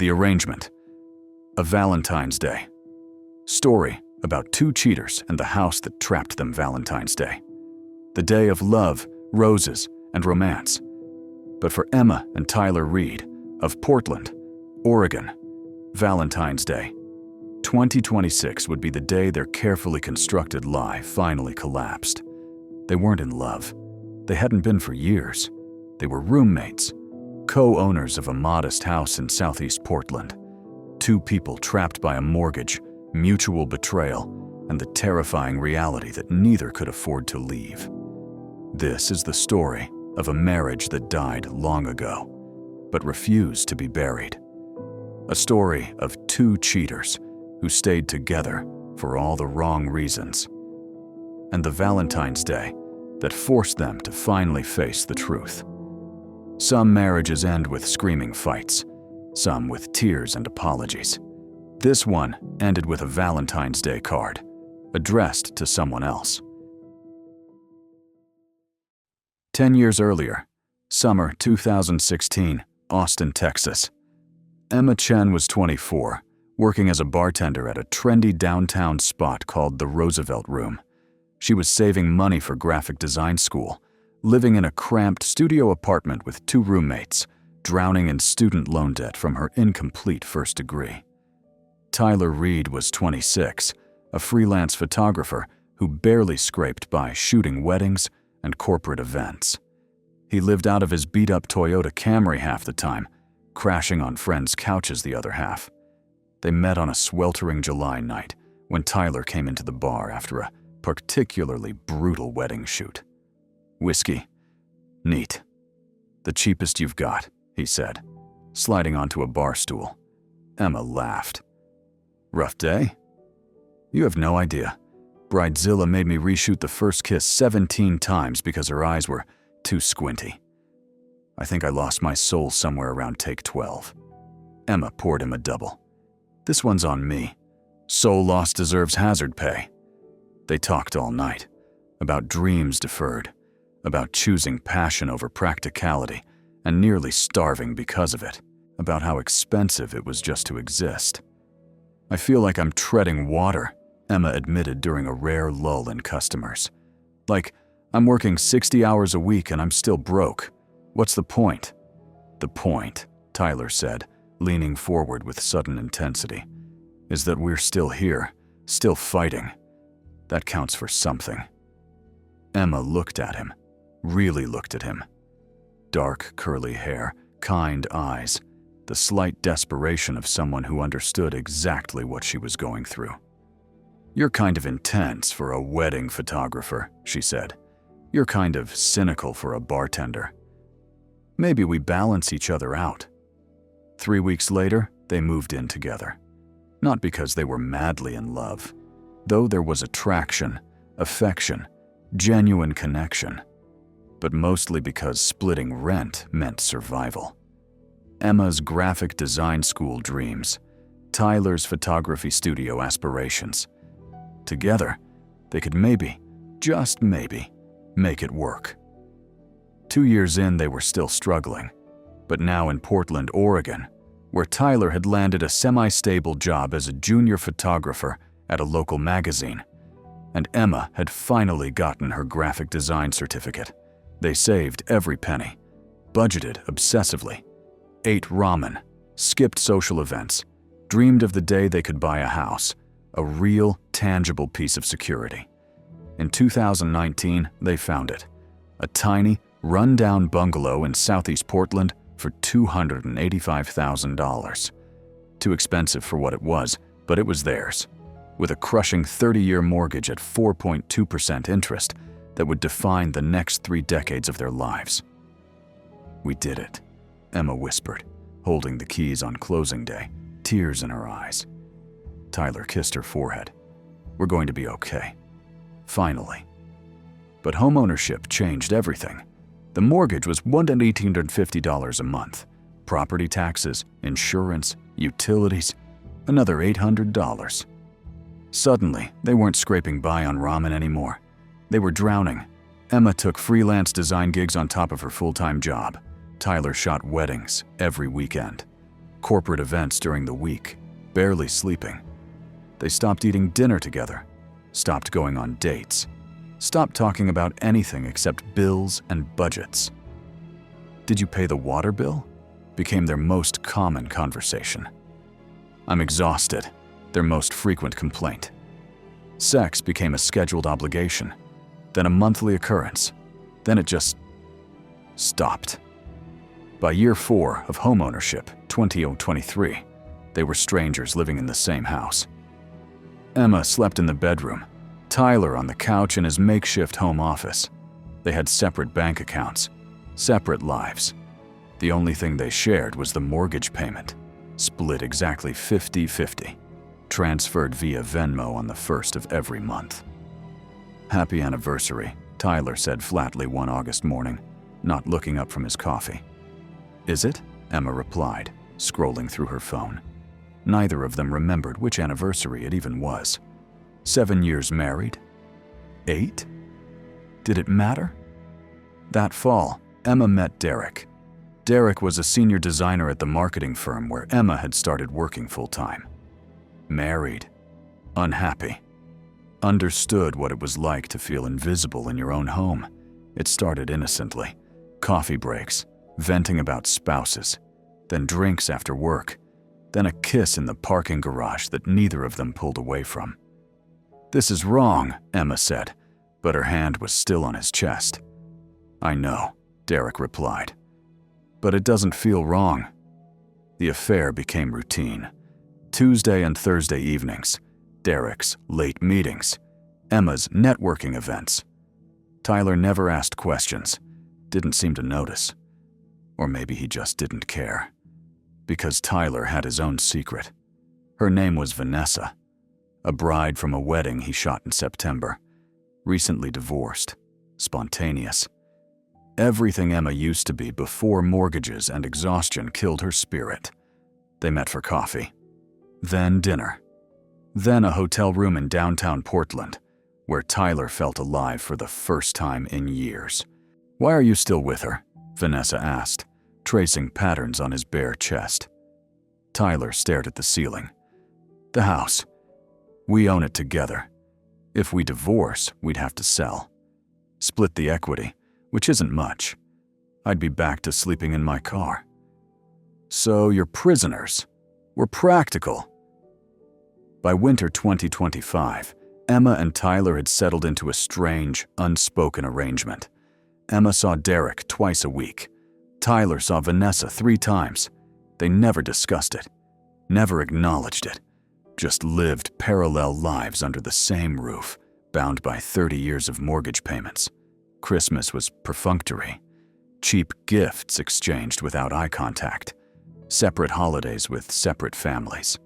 The Arrangement. A Valentine's Day. Story about two cheaters and the house that trapped them. Valentine's Day. The day of love, roses, and romance. But for Emma and Tyler Reed of Portland, Oregon, Valentine's Day 2026 would be the day their carefully constructed lie finally collapsed. They weren't in love. They hadn't been for years. They were roommates, co-owners of a modest house in southeast Portland. Two people trapped by a mortgage, mutual betrayal, and the terrifying reality that neither could afford to leave. This is the story of a marriage that died long ago, but refused to be buried. A story of two cheaters who stayed together for all the wrong reasons. And the Valentine's Day that forced them to finally face the truth. Some marriages end with screaming fights, some with tears and apologies. This one ended with a Valentine's Day card, addressed to someone else. 10 years earlier, summer 2016, Austin, Texas. Emma Chen was 24, working as a bartender at a trendy downtown spot called the Roosevelt Room. She was saving money for graphic design school, living in a cramped studio apartment with two roommates, drowning in student loan debt from her incomplete first degree. Tyler Reed was 26, a freelance photographer who barely scraped by shooting weddings and corporate events. He lived out of his beat-up Toyota Camry half the time, crashing on friends' couches the other half. They met on a sweltering July night when Tyler came into the bar after a particularly brutal wedding shoot. "Whiskey? Neat. The cheapest you've got," he said, sliding onto a bar stool. Emma laughed. "Rough day? You have no idea. Bridezilla made me reshoot the first kiss 17 times because her eyes were too squinty. I think I lost my soul somewhere around take 12. Emma poured him a double. "This one's on me. Soul lost deserves hazard pay." They talked all night, about dreams deferred, about choosing passion over practicality and nearly starving because of it, about how expensive it was just to exist. "I feel like I'm treading water," Emma admitted during a rare lull in customers. "Like, I'm working 60 hours a week and I'm still broke. What's the point?" "The point," Tyler said, leaning forward with sudden intensity, "is that we're still here, still fighting. That counts for something." Emma looked at him, really looked at him. Dark, curly hair, kind eyes, the slight desperation of someone who understood exactly what she was going through. "You're kind of intense for a wedding photographer," she said. "You're kind of cynical for a bartender. Maybe we balance each other out." 3 weeks later, they moved in together. Not because they were madly in love, though there was attraction, affection, genuine connection, but mostly because splitting rent meant survival. Emma's graphic design school dreams, Tyler's photography studio aspirations. Together, they could maybe, just maybe, make it work. 2 years in, they were still struggling, but now in Portland, Oregon, where Tyler had landed a semi-stable job as a junior photographer at a local magazine, and Emma had finally gotten her graphic design certificate. They saved every penny, budgeted obsessively, ate ramen, skipped social events, dreamed of the day they could buy a house, a real, tangible piece of security. In 2019, they found it, a tiny, run-down bungalow in southeast Portland for $285,000. Too expensive for what it was, but it was theirs, with a crushing 30-year mortgage at 4.2% interest that would define the next 3 decades of their lives. "We did it," Emma whispered, holding the keys on closing day, tears in her eyes. Tyler kissed her forehead. "We're going to be okay. Finally." But homeownership changed everything. The mortgage was $1,850 a month. Property taxes, insurance, utilities, another $800. Suddenly, they weren't scraping by on ramen anymore. They were drowning. Emma took freelance design gigs on top of her full-time job. Tyler shot weddings every weekend. corporate events during the week, barely sleeping. They stopped eating dinner together, stopped going on dates, stopped talking about anything except bills and budgets. "Did you pay the water bill?" became their most common conversation. "I'm exhausted," their most frequent complaint. Sex became a scheduled obligation, then a monthly occurrence, then it just stopped. By year 4 of homeownership, 2023, they were strangers living in the same house. Emma slept in the bedroom, Tyler on the couch in his makeshift home office. They had separate bank accounts, separate lives. The only thing they shared was the mortgage payment, split exactly 50-50, transferred via Venmo on the 1st of every month. "Happy anniversary," Tyler said flatly one August morning, not looking up from his coffee. "Is it?" Emma replied, scrolling through her phone. Neither of them remembered which anniversary it even was. 7 years married? 8? Did it matter? That fall, Emma met Derek. Derek was a senior designer at the marketing firm where Emma had started working full-time. Married. Unhappy. Understood what it was like to feel invisible in your own home. It started innocently. Coffee breaks, venting about spouses, then drinks after work, then a kiss in the parking garage that neither of them pulled away from. "This is wrong," Emma said, but her hand was still on his chest. "I know," Derek replied, "but it doesn't feel wrong." The affair became routine. Tuesday and Thursday evenings, Derek's late meetings, Emma's networking events. Tyler never asked questions, didn't seem to notice. Or maybe he just didn't care. Because Tyler had his own secret. Her name was Vanessa, a bride from a wedding he shot in September. Recently divorced, spontaneous. Everything Emma used to be before mortgages and exhaustion killed her spirit. They met for coffee. Then dinner. Then a hotel room in downtown Portland, where Tyler felt alive for the first time in years. "Why are you still with her?" Vanessa asked, tracing patterns on his bare chest. Tyler stared at the ceiling. "The house. We own it together. If we divorce, we'd have to sell. Split the equity, which isn't much. I'd be back to sleeping in my car." "So you're prisoners. We're practical." By winter 2025, Emma and Tyler had settled into a strange, unspoken arrangement. Emma saw Derek twice a week. Tyler saw Vanessa 3 times. They never discussed it, never acknowledged it, just lived parallel lives under the same roof, bound by 30 years of mortgage payments. Christmas was perfunctory. Cheap gifts exchanged without eye contact. Separate holidays with separate families.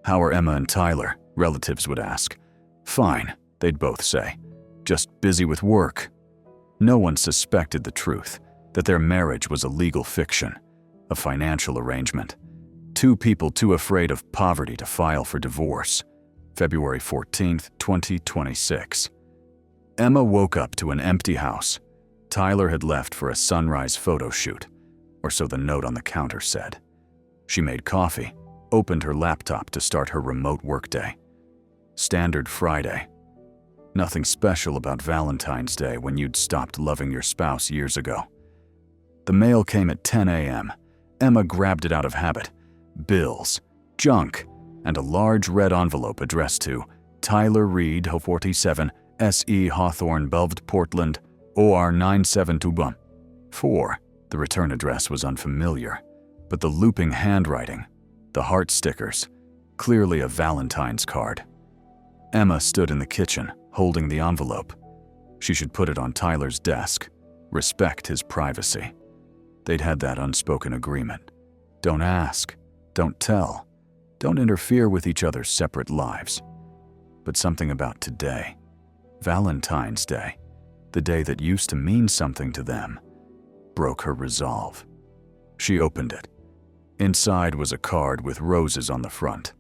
"How are Emma and Tyler?" relatives would ask. "Fine," they'd both say. "Just busy with work." No one suspected the truth, that their marriage was a legal fiction, a financial arrangement. 2 people too afraid of poverty to file for divorce. February 14th, 2026. Emma woke up to an empty house. Tyler had left for a sunrise photo shoot, or so the note on the counter said. She made coffee, opened her laptop to start her remote workday. Standard Friday. Nothing special about Valentine's Day when you'd stopped loving your spouse years ago. The mail came at 10 a.m. Emma grabbed it out of habit. Bills, junk, and a large red envelope addressed to Tyler Reed, 47, S.E. Hawthorne, Belved, Portland, OR 972 4. The return address was unfamiliar, but the looping handwriting, the heart stickers, clearly a Valentine's card. Emma stood in the kitchen, holding the envelope. She should put it on Tyler's desk, respect his privacy. They'd had that unspoken agreement. Don't ask, don't tell, don't interfere with each other's separate lives. But something about today, Valentine's Day, the day that used to mean something to them, broke her resolve. She opened it. Inside was a card with roses on the front.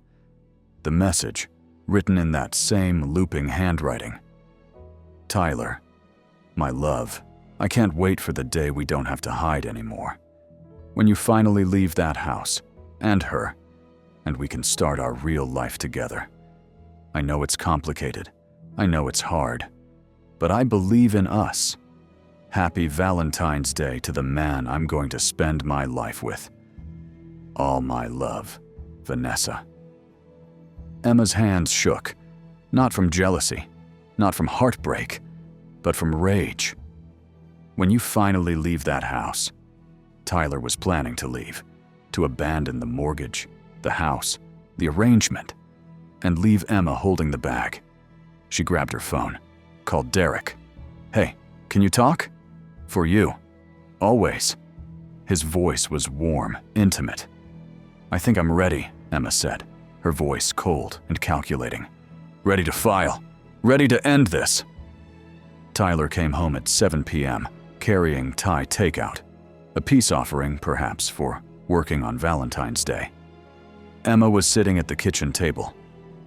The message, written in that same looping handwriting. Tyler, my love, I can't wait for the day we don't have to hide anymore. When you finally leave that house, and her, and we can start our real life together. I know it's complicated. I know it's hard. But I believe in us. Happy Valentine's Day to the man I'm going to spend my life with. All my love, Vanessa. Emma's hands shook, not from jealousy, not from heartbreak, but from rage. When you finally leave that house, Tyler was planning to leave, to abandon the mortgage, the house, the arrangement, and leave Emma holding the bag. She grabbed her phone, called Derek. "Hey, can you talk?" "For you. Always." His voice was warm, intimate. "I think I'm ready," Emma said, her voice cold and calculating. "Ready to file. Ready to end this." Tyler came home at 7 p.m., carrying Thai takeout, a peace offering, perhaps, for working on Valentine's Day. Emma was sitting at the kitchen table,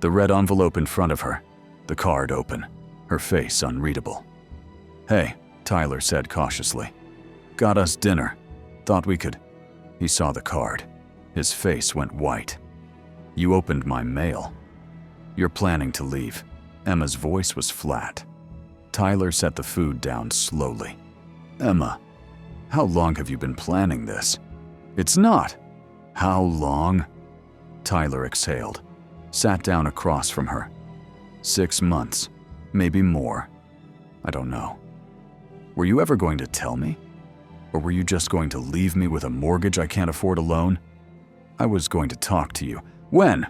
the red envelope in front of her, the card open, her face unreadable. "Hey," Tyler said cautiously. "Got us dinner. Thought we could." He saw the card. His face went white. "You opened my mail. You're planning to leave." Emma's voice was flat. Tyler set the food down slowly. "Emma, how long have you been planning this?" "It's not." "How long?" Tyler exhaled, sat down across from her. 6 months, maybe more. I don't know. Were you ever going to tell me? Or were you just going to leave me with a mortgage I can't afford alone? I was going to talk to you. When?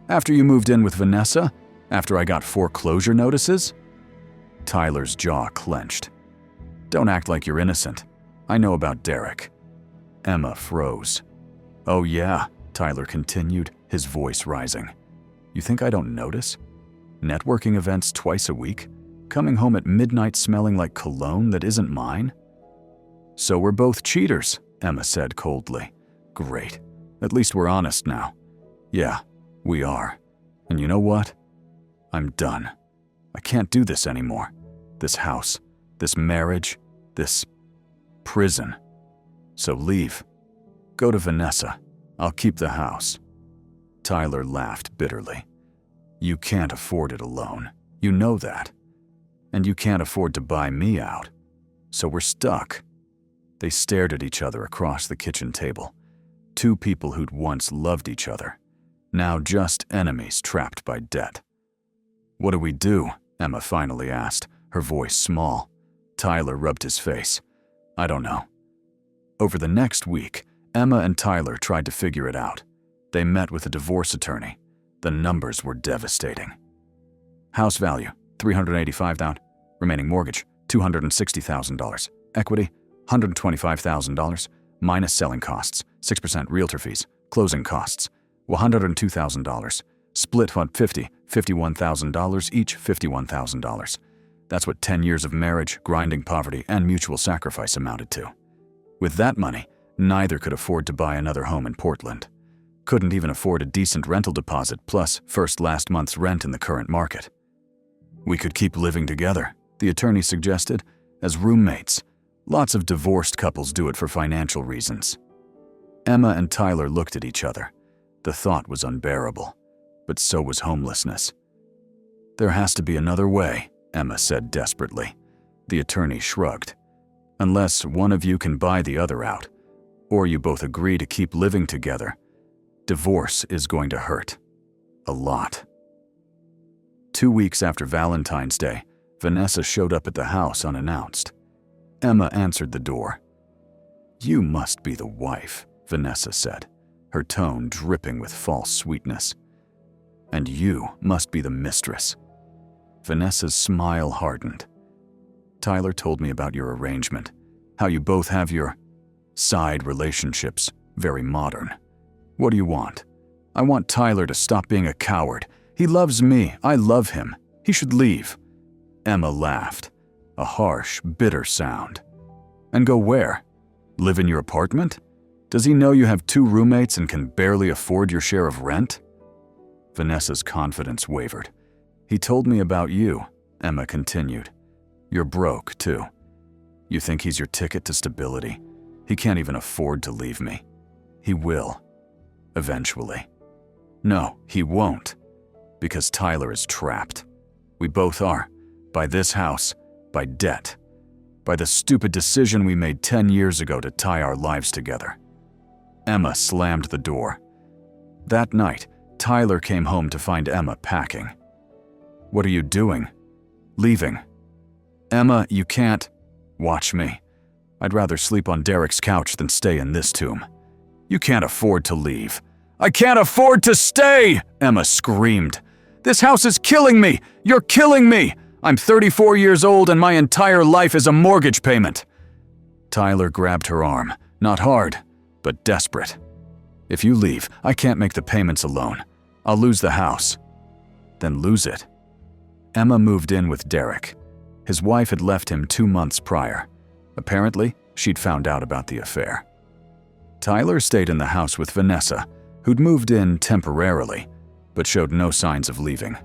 After you moved in with Vanessa? After I got foreclosure notices? Tyler's jaw clenched. Don't act like you're innocent. I know about Derek. Emma froze. Oh yeah, Tyler continued, his voice rising. You think I don't notice? Networking events twice a week? Coming home at midnight smelling like cologne that isn't mine? So we're both cheaters, Emma said coldly. Great. At least we're honest now. Yeah, we are. And you know what? I'm done. I can't do this anymore. This house, this marriage, this prison. So leave. Go to Vanessa. I'll keep the house. Tyler laughed bitterly. You can't afford it alone. You know that. And you can't afford to buy me out. So we're stuck. They stared at each other across the kitchen table. Two people who'd once loved each other. Now just enemies trapped by debt. What do we do? Emma finally asked, her voice small. Tyler rubbed his face. I don't know. Over the next week, Emma and Tyler tried to figure it out. They met with a divorce attorney. The numbers were devastating. House value, $385,000. Remaining mortgage, $260,000. Equity, $125,000. Minus selling costs, 6% realtor fees. Closing costs, $102,000. Split $51,000 each, $51,000. That's what 10 years of marriage, grinding poverty, and mutual sacrifice amounted to. With that money, neither could afford to buy another home in Portland. Couldn't even afford a decent rental deposit plus last month's rent in the current market. We could keep living together, the attorney suggested, as roommates. Lots of divorced couples do it for financial reasons. Emma and Tyler looked at each other. The thought was unbearable, but so was homelessness. There has to be another way, Emma said desperately. The attorney shrugged. Unless one of you can buy the other out, or you both agree to keep living together, divorce is going to hurt. A lot. 2 weeks after Valentine's Day, Vanessa showed up at the house unannounced. Emma answered the door. You must be the wife, Vanessa said, her tone dripping with false sweetness. And you must be the mistress. Vanessa's smile hardened. Tyler told me about your arrangement, how you both have your side relationships, very modern. What do you want? I want Tyler to stop being a coward. He loves me. I love him. He should leave. Emma laughed, a harsh, bitter sound. And go where? Live in your apartment? Does he know you have 2 roommates and can barely afford your share of rent? Vanessa's confidence wavered. He told me about you, Emma continued. You're broke, too. You think he's your ticket to stability? He can't even afford to leave me. He will. eventually. No, he won't. Because Tyler is trapped. We both are. By this house, by debt, by the stupid decision we made 10 years ago to tie our lives together. Emma slammed the door. That night, Tyler came home to find Emma packing. "What are you doing?" "Leaving." "Emma, you can't." "Watch me. I'd rather sleep on Derek's couch than stay in this tomb." "You can't afford to leave." "I can't afford to stay!" Emma screamed. "This house is killing me! You're killing me! I'm 34 years old and my entire life is a mortgage payment." Tyler grabbed her arm, not hard, but desperate. "If you leave, I can't make the payments alone. I'll lose the house." "Then lose it." Emma moved in with Derek. His wife had left him 2 months prior. Apparently, she'd found out about the affair. Tyler stayed in the house with Vanessa, who'd moved in temporarily, but showed no signs of leaving.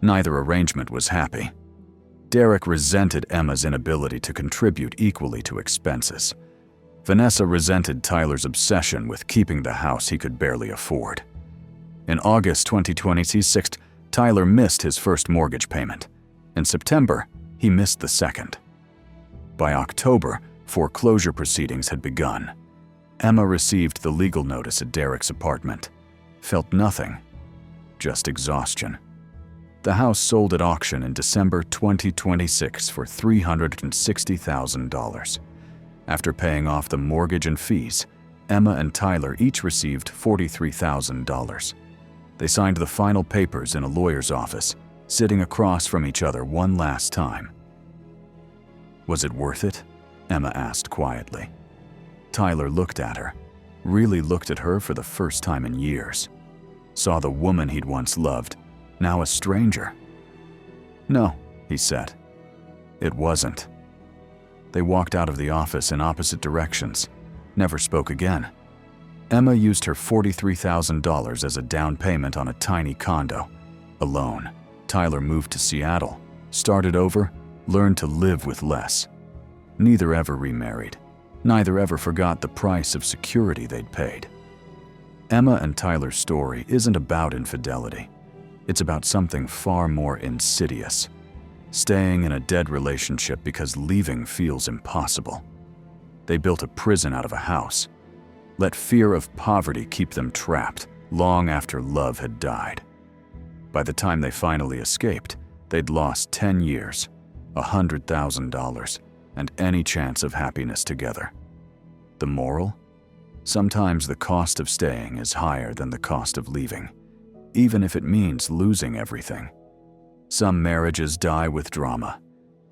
Neither arrangement was happy. Derek resented Emma's inability to contribute equally to expenses. Vanessa resented Tyler's obsession with keeping the house he could barely afford. In August 2026, Tyler missed his first mortgage payment. In September, he missed the second. By October, foreclosure proceedings had begun. Emma received the legal notice at Derek's apartment. Felt nothing, just exhaustion. The house sold at auction in December 2026 for $360,000. After paying off the mortgage and fees, Emma and Tyler each received $43,000. They signed the final papers in a lawyer's office, sitting across from each other one last time. "Was it worth it?" Emma asked quietly. Tyler looked at her, really looked at her for the first time in years. Saw the woman he'd once loved, now a stranger. "No," he said. "It wasn't." They walked out of the office in opposite directions, never spoke again. Emma used her $43,000 as a down payment on a tiny condo. Alone, Tyler moved to Seattle, started over, learned to live with less. Neither ever remarried. Neither ever forgot the price of security they'd paid. Emma and Tyler's story isn't about infidelity. It's about something far more insidious. Staying in a dead relationship because leaving feels impossible. They built a prison out of a house. Let fear of poverty keep them trapped long after love had died. By the time they finally escaped, they'd lost 10 years, $100,000, and any chance of happiness together. The moral? Sometimes the cost of staying is higher than the cost of leaving, even if it means losing everything. Some marriages die with drama.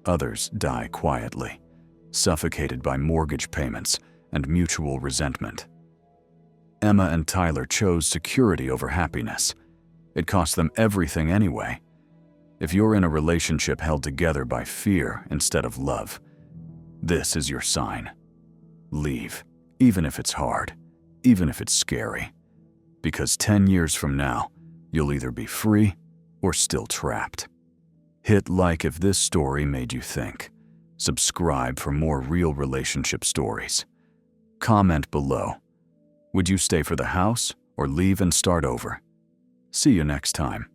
Others die quietly, suffocated by mortgage payments and mutual resentment. Emma and Tyler chose security over happiness. It cost them everything anyway. If you're in a relationship held together by fear instead of love, this is your sign. Leave, even if it's hard, even if it's scary. Because 10 years from now, you'll either be free or still trapped. Hit like if this story made you think. Subscribe for more real relationship stories. Comment below. Would you stay for the house or leave and start over? See you next time.